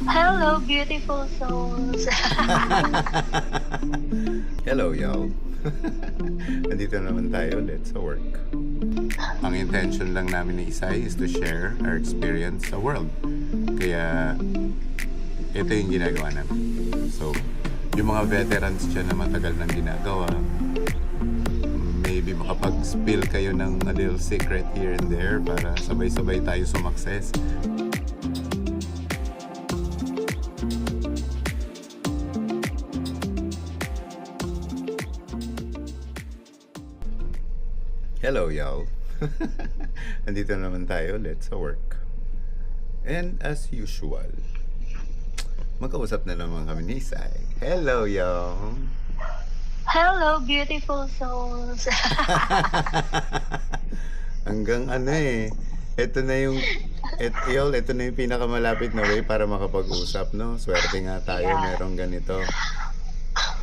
Hello, beautiful souls. Hello, y'all. Nandito naman tayo ulit sa work. Ang intention lang namin ni Isay is to share our experience sa world. Kaya, ito yung ginagawa namin. So, yung mga veterans dyan na matagal nang ginagawa, maybe makapag-spill kayo ng a little secret here and there para sabay-sabay tayo sumakses. Hello, y'all. Nandito naman tayo ulit sa work. And as usual, magkausap na naman kami ni Isay. Hello, y'all. Hello, beautiful souls. Hanggang ito na yung ito na yung pinakamalapit na way para makapag-usap, no? Swerte nga tayo, Yeah. merong ganito.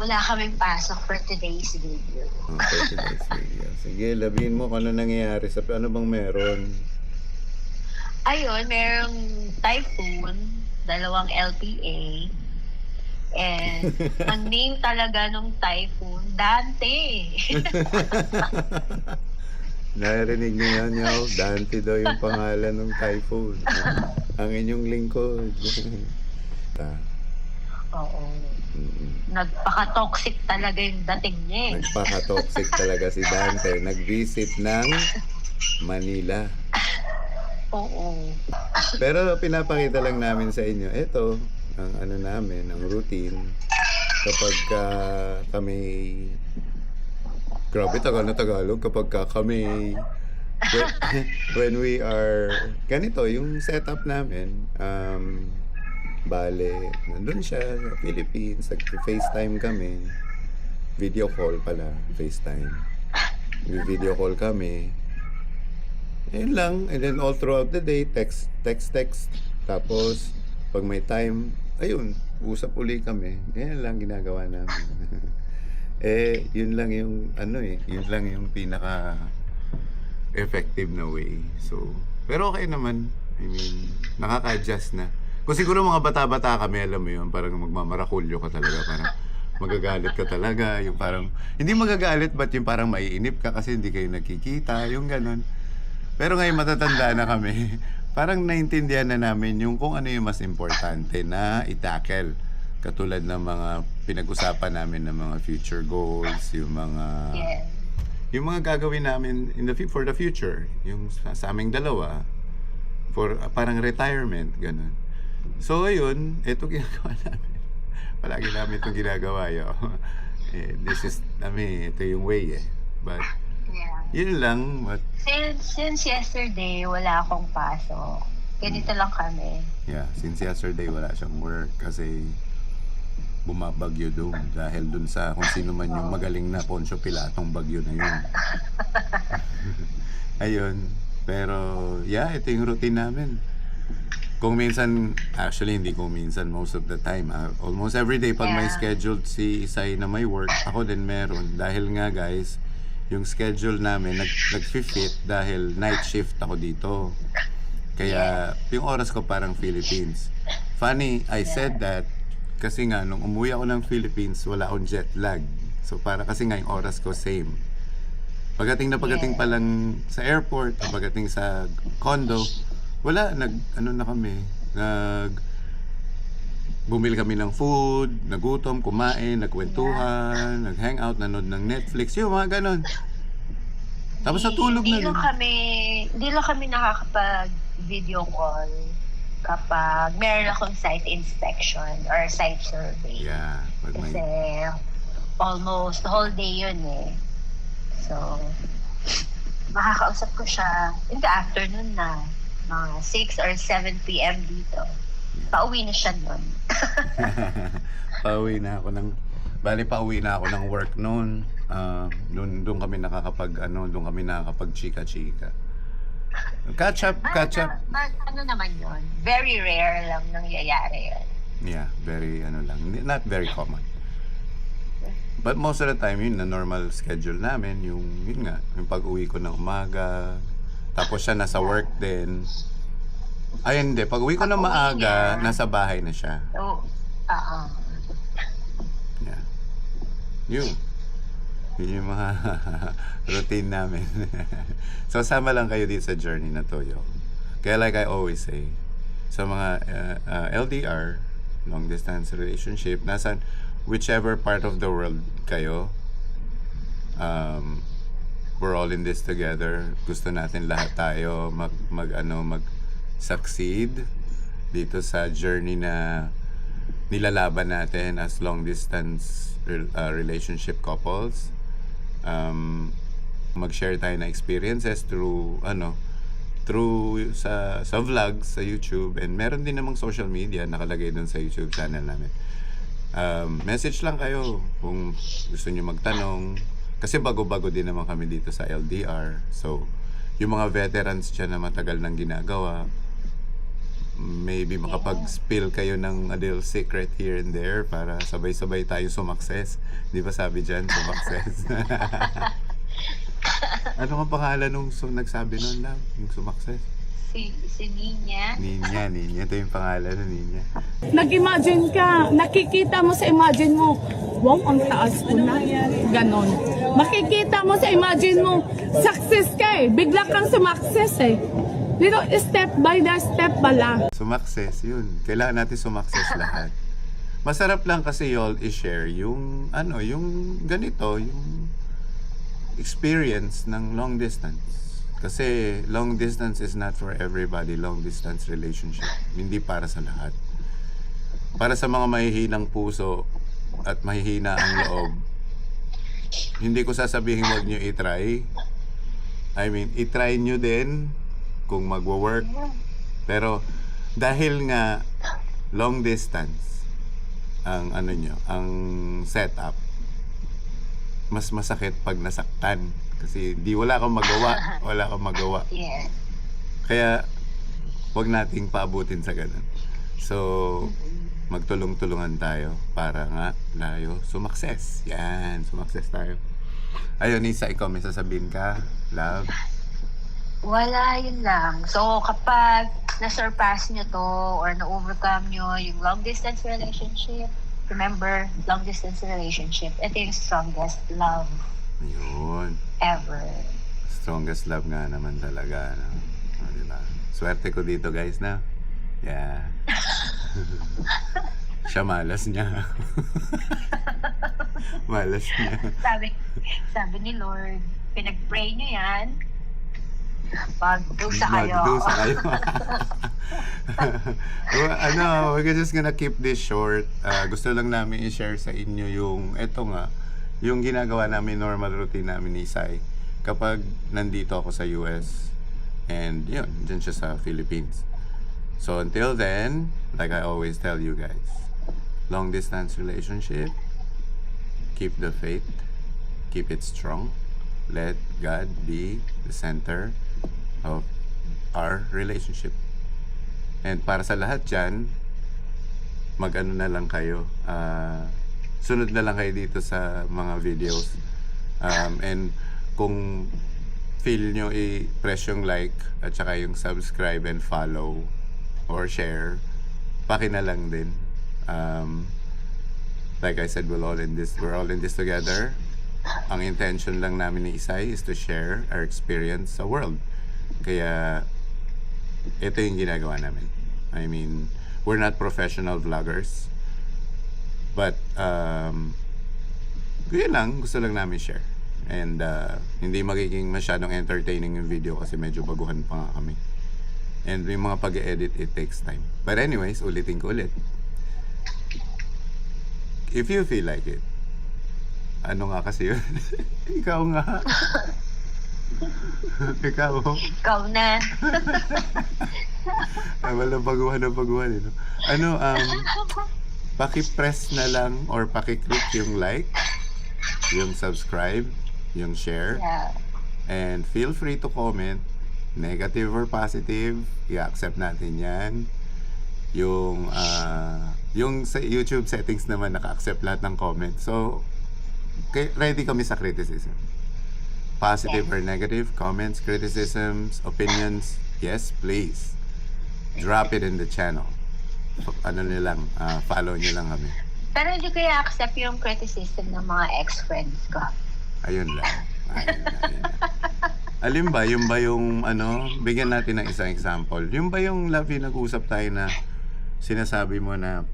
Wala kaming pasok for today's video. Okay, today's video. Sige, labihin mo kung ano nangyayari sa ano bang meron. Ayun, merong typhoon, 2 LPA. And ang name talaga nung typhoon, Dante. Narinig niyo yan, y'all? Dante daw yung pangalan ng typhoon. Ang inyong lingkod. Oo. Mm. Nagpaka-toxic talaga yung dating niya eh. Nagpaka-toxic talaga si Dante. Nag-visit ng Manila. Oo. Pero pinapakita lang namin sa inyo, ito, ang ano namin, ang routine. Kapag kami, grabe tagal na Tagalog, kapag kami, when we are, ganito, yung setup namin, bale, nandun siya sa Philippines, nag-FaceTime kami, video call pala, FaceTime. Video call kami, ayun lang, and then all throughout the day, text. Tapos, pag may time, ayun, usap uli kami. Yan lang ginagawa namin. Yun lang yung, yun lang yung pinaka effective na way. So, pero okay naman. I mean, nakaka-adjust na. Kung siguro mga bata-bata kami, alam mo yun, parang magmamarakulyo ka talaga, parang magagalit ka talaga, yung parang, hindi magagalit, but yung parang maiinip ka kasi hindi kayo nakikita, yung ganun. Pero ngayon matatanda na kami, parang naintindihan na namin yung kung ano yung mas importante na itackle. Katulad ng mga pinag-usapan namin ng mga future goals, yung mga Yes. yung mga gagawin namin for the future, yung sa aming dalawa, for parang retirement, ganun. So ayun, ito ginagawa namin. Palagi namin itong ginagawa yo. This is, ito yung way But Yeah. yun lang, Since yesterday, wala akong pasok. Ganito lang kami. yeah, since yesterday wala siyang work kasi bumabagyo doon dahil doon sa kung sino man yung magaling na Poncio Pilatong bagyo na yun. Ayun. Pero yeah, ito yung routine namin. Kung minsan, actually hindi kung minsan, most of the time, almost every day pag may Yeah. scheduled si Isay na may work, ako din meron. Dahil nga guys, yung schedule namin nag-fit dahil night shift ako dito. Kaya yung oras ko parang Philippines. Funny, I said that kasi nga nung umuwi ako ng Philippines, wala akong jet lag. So para kasi nga yung oras ko same. Pagdating pa lang sa airport, pagdating sa condo, wala, bumili kami ng food, nagutom, kumain, nagkwentuhan, nag-hangout, nanood ng Netflix, yung mga ganon. Tapos natulog na rin. Hindi lang kami nakakapag-video call kapag meron akong site inspection or site survey. Yeah, pag may... Kasi almost the whole day yun So, makakausap ko siya in the afternoon na, mga 6 or 7 p.m. dito. Pauwi na siya nun. pauwi na ako ng work noon. Doon kami nakakapag-chika-chika. Catch up. Ano naman yun? Very rare lang nangyayari yun. Yeah, very not very common. But most of the time, yun na normal schedule namin, yung pag-uwi ko ng umaga, tapos siya nasa work din. Ay, hindi. Pag uwi ko na Pag-uwi maaga, niya. nasa bahay na siya. Oo. Yeah. Yun. Yun yung mga routine namin. So, sama lang kayo dito sa journey na to, yo. Kaya like I always say, sa mga LDR, long distance relationship, nasan whichever part of the world kayo, we're all in this together. Gusto natin lahat tayo mag succeed dito sa journey na nilalaban natin as long distance relationship couples. Mag-share tayo na experiences through sa vlogs sa YouTube, and meron din namang social media nakalagay doon sa YouTube channel namin. Message lang kayo kung gusto niyo magtanong. Kasi bago-bago din naman kami dito sa LDR. So, yung mga veterans dyan na matagal nang ginagawa, maybe makapag-spill kayo ng a little secret here and there para sabay-sabay tayo sumakses. Di ba sabi dyan, sumakses? Ano ang pangalan nung nagsabi nun lang, yung sumakses? Si Ninya. Ninya. Ito yung pangalan ng Ninya. Nag-imagine ka, nakikita mo sa imagine mo, wow, ang taas ko na. Ganon. Makikita mo sa imagine mo, success ka eh. Bigla kang sumakses eh. Pero step by the step pala. Sumakses, yun. Kailangan natin sumakses lahat. Masarap lang kasi y'all i-share yung yung ganito, yung experience ng long distance. Kasi long distance is not for everybody. Long distance relationship hindi para sa lahat. Para sa mga mahihinang puso at mahihina ang loob, hindi ko sasabihin wag nyo i-try. I mean, i-try nyo din kung magwo-work. Pero dahil nga long distance ang ang setup, mas masakit pag nasaktan. Kasi wala kang magawa. Yes. Kaya, wag nating paabutin sa ganun. So, magtulong-tulungan tayo para nga tayo sumakses. Yan, sumakses tayo. Ayun, Isa, ikaw may sasabihin ka? Love? Wala, yun lang. So, kapag na-surpass nyo to or na-overcome nyo yung long-distance relationship, remember, long-distance relationship, ito yung strongest love Ayun. ever. Strongest love nga naman talaga. No? O, diba? Swerte ko dito, guys, na. Yeah. Siya malas niya. Malas niya. Sabi ni Lord, pinag-pray nyo yan, magdusa kayo. Magdusa kayo. Well, we're just gonna keep this short. Gusto lang namin i-share sa inyo yung ginagawa namin, normal routine namin ni Sai kapag nandito ako sa US, and yun, dyan siya sa Philippines. So until then, like I always tell you guys, long distance relationship, keep the faith, keep it strong, let God be the center of our relationship. And para sa lahat dyan, mag-ano na lang kayo, sunod na lang kayo dito sa mga videos. And kung feel nyo i-press yung like at saka yung subscribe and follow or share, paki na lang din. Like I said, we're all in this together. Ang intention lang namin ni Isay is to share our experience sa world. Kaya ito yung ginagawa namin. I mean, we're not professional vloggers. But, yun lang, gusto lang namin share. And, hindi magiging masyadong entertaining yung video kasi medyo baguhan pa nga kami. And yung mga pag-edit, it takes time. But anyways, ulitin ko ulit. If you feel like it, ano nga kasi yun? Ikaw nga. Ikaw na. Wala baguhan. No? Paki-press na lang or paki-click yung like, yung subscribe, yung share. Yeah. And feel free to comment, negative or positive, i-accept natin yan. Yung sa YouTube settings naman, naka-accept lahat ng comment. So, ready kami sa criticism. Positive or negative, comments, criticisms, opinions, yes, please. drop it in the channel. Ano nilang, follow nyo lang kami. Pero hindi ko i-accept yung criticism ng mga ex-friends ko. Ayun lang. Alin ba? Yung ba yung bigyan natin ng isang example. Yung ba yung love yung nag-usap tayo na sinasabi mo na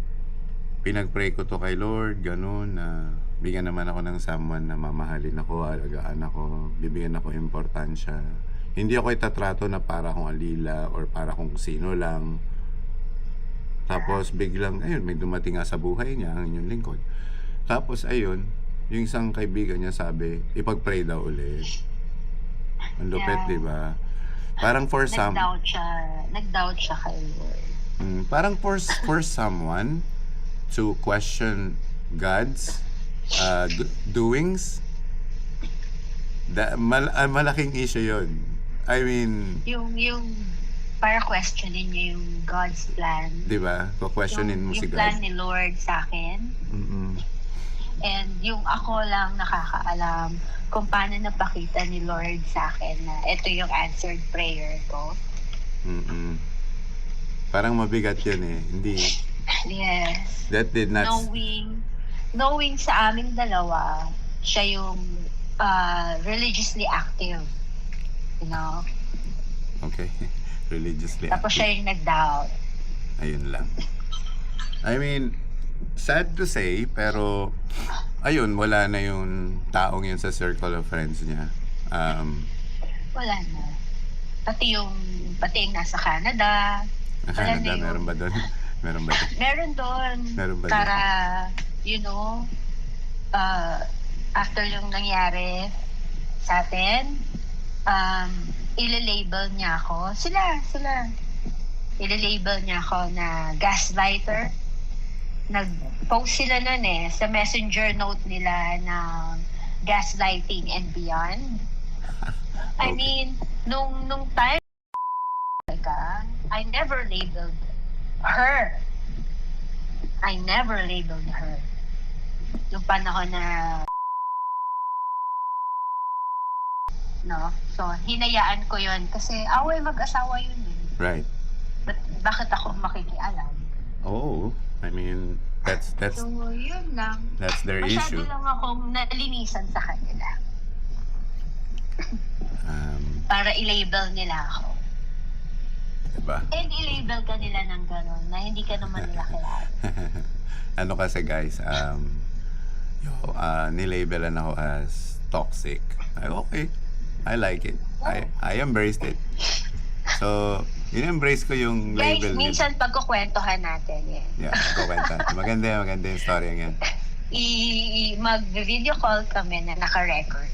pinag-pray ko to kay Lord, ganun, na bigyan naman ako ng someone na mamahalin ako, alagaan ako, bibigyan ako importansya. Hindi ako itatrato na para akong alila or para kung sino lang. Tapos biglang, ayun, may dumating nga sa buhay niya, ang inyong lingkod. Tapos ayun, yung isang kaibigan niya sabi, ipag-pray daw ulit. Ang lupit, Yeah. di ba? Parang for some... Nag-doubt siya kay Lord. Parang for someone to question God's doings, malaking issue yun. I mean, Yung para questionin niya yung God's plan. di ba? Questionin mo si Yung plan God. ni Lord sa akin. Mm-mm. And yung ako lang nakakaalam kung paano napakita ni Lord sa akin na ito yung answered prayer ko. Mm-mm. Parang mabigat yun eh. Hindi, Yes. that did not... Knowing sa aming dalawa, siya yung religiously active. You know? Okay. Religiously Tapos active. siya yung nag-doubt. Ayun lang. I mean, sad to say, pero ayun, wala na yung taong yun sa circle of friends niya. Wala na. Pati yung nasa Canada. Wala na Canada, yun. meron ba doon? Meron ba doon? Meron doon. Meron ba doon? Para, you know, after yung nangyari sa atin, ile-label niya ako. Sila. Ile-label niya ako na gaslighter. Nag-post sila nun sa messenger note nila ng gaslighting and beyond. I Okay. mean, nung time I never labeled her. Nung panahon na no? So, hinayaan ko yun kasi away mag-asawa yun eh. Right. Bakit ako makikialam? Oh, I mean, that's So, yun lang. their issue. Masyado lang akong nalinisan sa kanila. Para i-label nila ako. Diba? And i-label ka nila ng gano'n na hindi ka naman nila kilala. Ano kasi guys, nilabelan ako as toxic. Ay, okay. I like it. I embraced it. So, in-embrace ko yung Guys, label minsan pagkukwentuhan natin Yeah, kukwenta. Maganda yung story yan. mag-video call kami na naka-record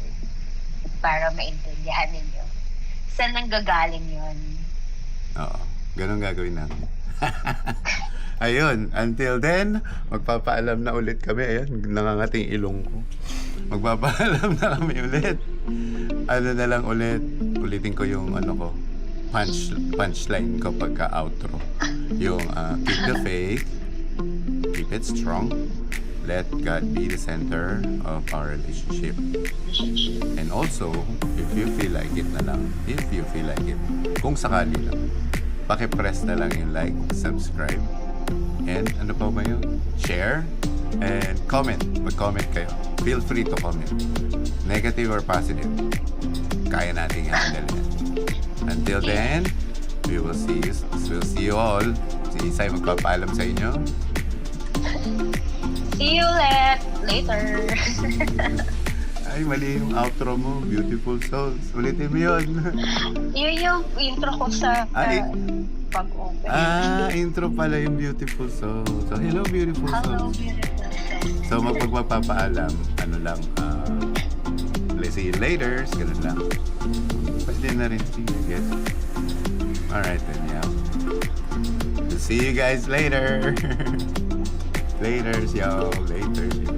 para maintindihan ninyo. Saan nanggagaling yun? Oo. Ganun gagawin natin. Ayun, until then, magpapaalam na ulit kami. Ayan, nangangating ilong ko. Magpapaalam na kami ulit. Ano na lang ulit, ulitin ko yung punchline ko pagka-outro. Yung keep the faith, keep it strong, let God be the center of our relationship. And also, if you feel like it na lang, kung sakali lang, paki-press na lang yung like, subscribe, and ano pa ba yun? Share, and comment. Mag-comment kayo. Feel free to comment. Negative or positive. Kaya nating handle yan. Until then, we'll see you all. Si Isay magpapaalam sa inyo. See you later. Ay, mali yung outro mo. Beautiful souls. Ulitin mo yun. Yun yung intro ko sa pag-open. Intro pala yung beautiful souls. So, hello, beautiful Hello, souls. beautiful. So, magpapapaalam, let's see you later. Ganun lang. Pwede na rin, I guess. Alright then, yeah. See you guys later. Laters, yo. Later, yo.